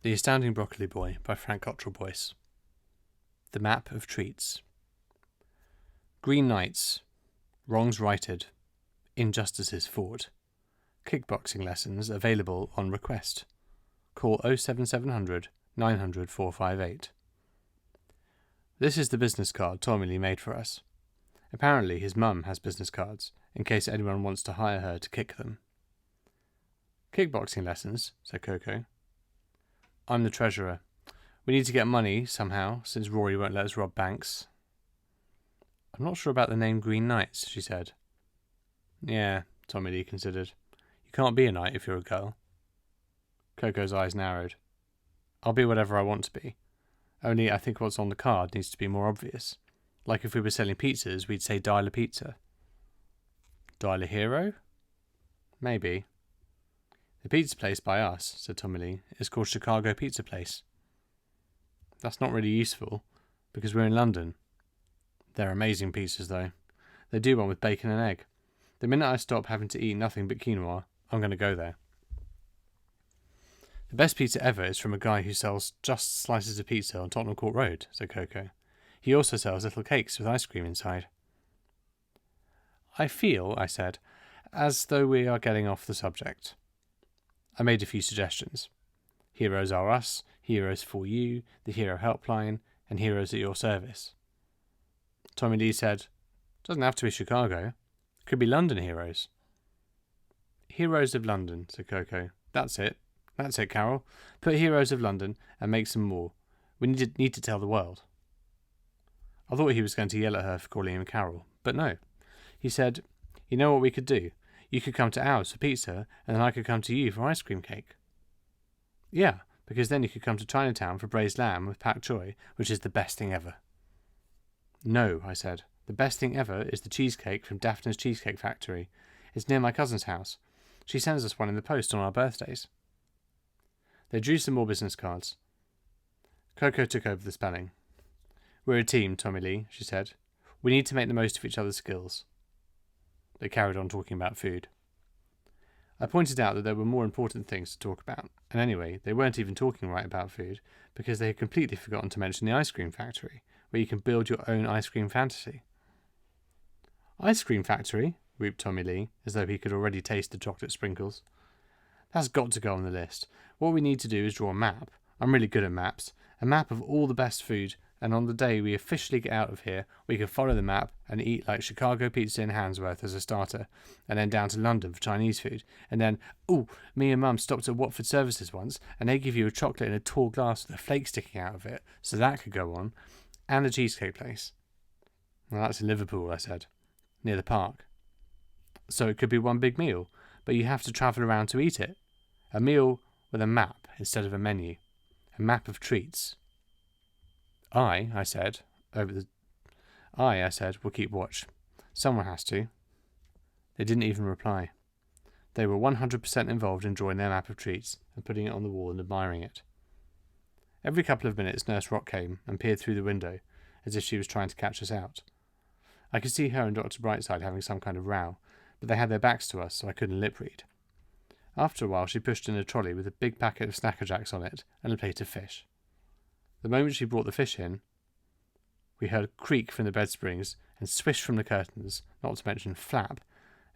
The Astounding Broccoli Boy by Frank Cottrell Boyce. The Map of Treats. Green Knights. Wrongs righted. Injustices fought. Kickboxing lessons available on request. Call 07700 900 458. This is the business card Tommy Lee made for us. Apparently his mum has business cards, in case anyone wants to hire her to kick them. Kickboxing lessons, said Coco. I'm the treasurer. We need to get money somehow, since Rory won't let us rob banks. I'm not sure about the name Green Knights, she said. Yeah, Tommy Lee considered. You can't be a knight if you're a girl. Coco's eyes narrowed. I'll be whatever I want to be. Only I think what's on the card needs to be more obvious. Like if we were selling pizzas, we'd say Dial a Pizza. Dial a Hero? Maybe. The pizza place by us, said Tommy Lee, is called Chicago Pizza Place. That's not really useful, because we're in London. They're amazing pizzas, though. They do one with bacon and egg. The minute I stop having to eat nothing but quinoa, I'm going to go there. The best pizza ever is from a guy who sells just slices of pizza on Tottenham Court Road, said Coco. He also sells little cakes with ice cream inside. I feel, I said, as though we are getting off the subject. I made a few suggestions. Heroes are us, heroes for you, the hero helpline, and heroes at your service. Tommy Lee said, doesn't have to be Chicago. Could be London heroes. Heroes of London, said Coco. That's it, Carol. Put Heroes of London and make some more. We need to tell the world. I thought he was going to yell at her for calling him Carol, but no. He said, you know what we could do? You could come to ours for pizza, and then I could come to you for ice cream cake. Yeah, because then you could come to Chinatown for braised lamb with pak choy, which is the best thing ever. No, I said. The best thing ever is the cheesecake from Daphne's Cheesecake Factory. It's near my cousin's house. She sends us one in the post on our birthdays. They drew some more business cards. Coco took over the spelling. We're a team, Tommy Lee, she said. We need to make the most of each other's skills. They carried on talking about food. I pointed out that there were more important things to talk about, and anyway, they weren't even talking right about food, because they had completely forgotten to mention the ice cream factory, where you can build your own ice cream fantasy. Ice cream factory? Whooped Tommy Lee, as though he could already taste the chocolate sprinkles. That's got to go on the list. What we need to do is draw a map. I'm really good at maps. A map of all the best food, and on the day we officially get out of here, we can follow the map and eat like Chicago Pizza in Handsworth as a starter, and then down to London for Chinese food, and then, me and Mum stopped at Watford Services once, and they give you a chocolate in a tall glass with a flake sticking out of it, so that could go on, and the cheesecake place. Well, that's in Liverpool, I said, near the park. So it could be one big meal, but you have to travel around to eat it. A meal with a map instead of a menu. A map of treats. I said, will keep watch. Someone has to. They didn't even reply. They were 100% involved in drawing their map of treats and putting it on the wall and admiring it. Every couple of minutes Nurse Rock came and peered through the window, as if she was trying to catch us out. I could see her and Dr. Brightside having some kind of row, but they had their backs to us, so I couldn't lip read. After a while she pushed in a trolley with a big packet of Snacker Jacks on it and a plate of fish. The moment she brought the fish in, we heard a creak from the bed springs and swish from the curtains, not to mention flap,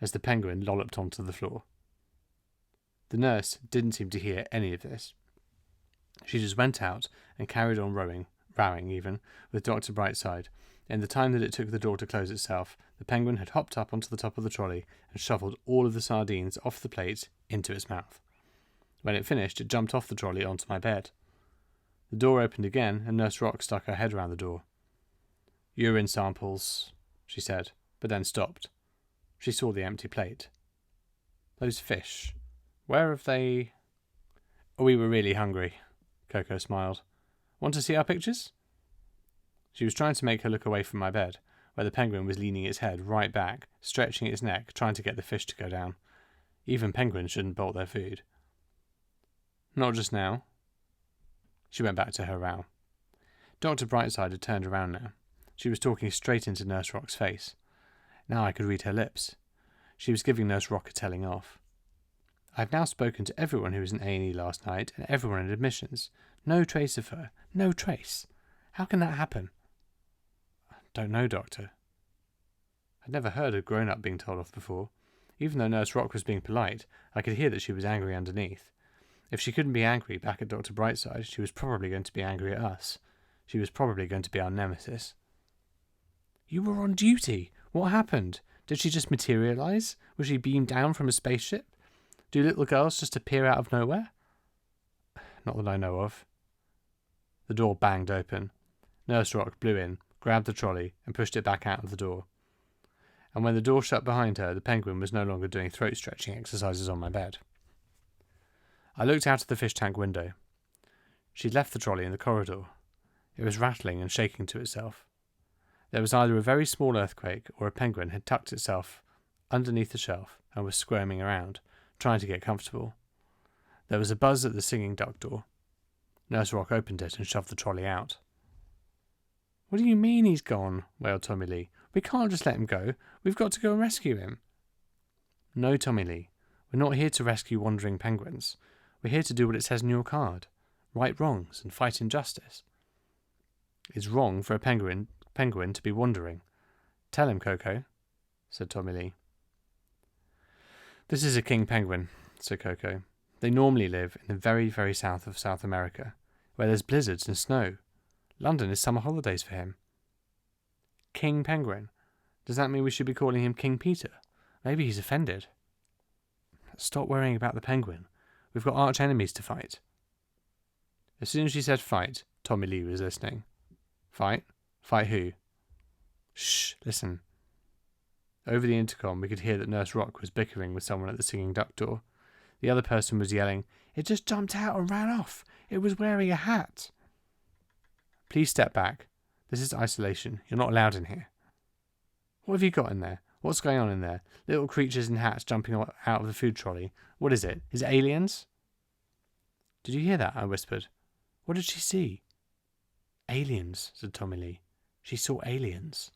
as the penguin lolloped onto the floor. The nurse didn't seem to hear any of this. She just went out and carried on rowing even, with Dr. Brightside. In the time that it took the door to close itself, the penguin had hopped up onto the top of the trolley and shoveled all of the sardines off the plate into its mouth. When it finished, it jumped off the trolley onto my bed. The door opened again, and Nurse Rock stuck her head round the door. Urine samples, she said, but then stopped. She saw the empty plate. Those fish, where have they... We were really hungry, Coco smiled. Want to see our pictures? She was trying to make her look away from my bed, where the penguin was leaning its head right back, stretching its neck, trying to get the fish to go down. Even penguins shouldn't bolt their food. Not just now. She went back to her row. Dr. Brightside had turned around now. She was talking straight into Nurse Rock's face. Now I could read her lips. She was giving Nurse Rock a telling off. I've now spoken to everyone who was in A&E last night and everyone in admissions. No trace of her. No trace. How can that happen? Don't know, Doctor. I'd never heard a grown-up being told off before. Even though Nurse Rock was being polite, I could hear that she was angry underneath. If she couldn't be angry back at Dr. Brightside, she was probably going to be angry at us. She was probably going to be our nemesis. You were on duty. What happened? Did she just materialise? Was she beamed down from a spaceship? Do little girls just appear out of nowhere? Not that I know of. The door banged open. Nurse Rock blew in, grabbed the trolley, and pushed it back out of the door. And when the door shut behind her, the penguin was no longer doing throat-stretching exercises on my bed. I looked out of the fish tank window. She'd left the trolley in the corridor. It was rattling and shaking to itself. There was either a very small earthquake or a penguin had tucked itself underneath the shelf and was squirming around, trying to get comfortable. There was a buzz at the singing duck door. Nurse Rock opened it and shoved the trolley out. What do you mean he's gone? Wailed Tommy Lee. We can't just let him go. We've got to go and rescue him. No, Tommy Lee. We're not here to rescue wandering penguins. We're here to do what it says in your card. Right wrongs and fight injustice. It's wrong for a penguin to be wandering. Tell him, Coco, said Tommy Lee. This is a king penguin, said Coco. They normally live in the very, very south of South America, where there's blizzards and snow. London is summer holidays for him. King Penguin. Does that mean we should be calling him King Peter? Maybe he's offended. Stop worrying about the penguin. We've got arch enemies to fight. As soon as she said fight, Tommy Lee was listening. Fight? Fight who? Shh, listen. Over the intercom, we could hear that Nurse Rock was bickering with someone at the singing duck door. The other person was yelling, It just jumped out and ran off. It was wearing a hat. Please step back. This is isolation. You're not allowed in here. What have you got in there? What's going on in there? Little creatures in hats jumping out of the food trolley. What is it? Is it aliens? Did you hear that? I whispered. What did she see? Aliens, said Tommy Lee. She saw aliens.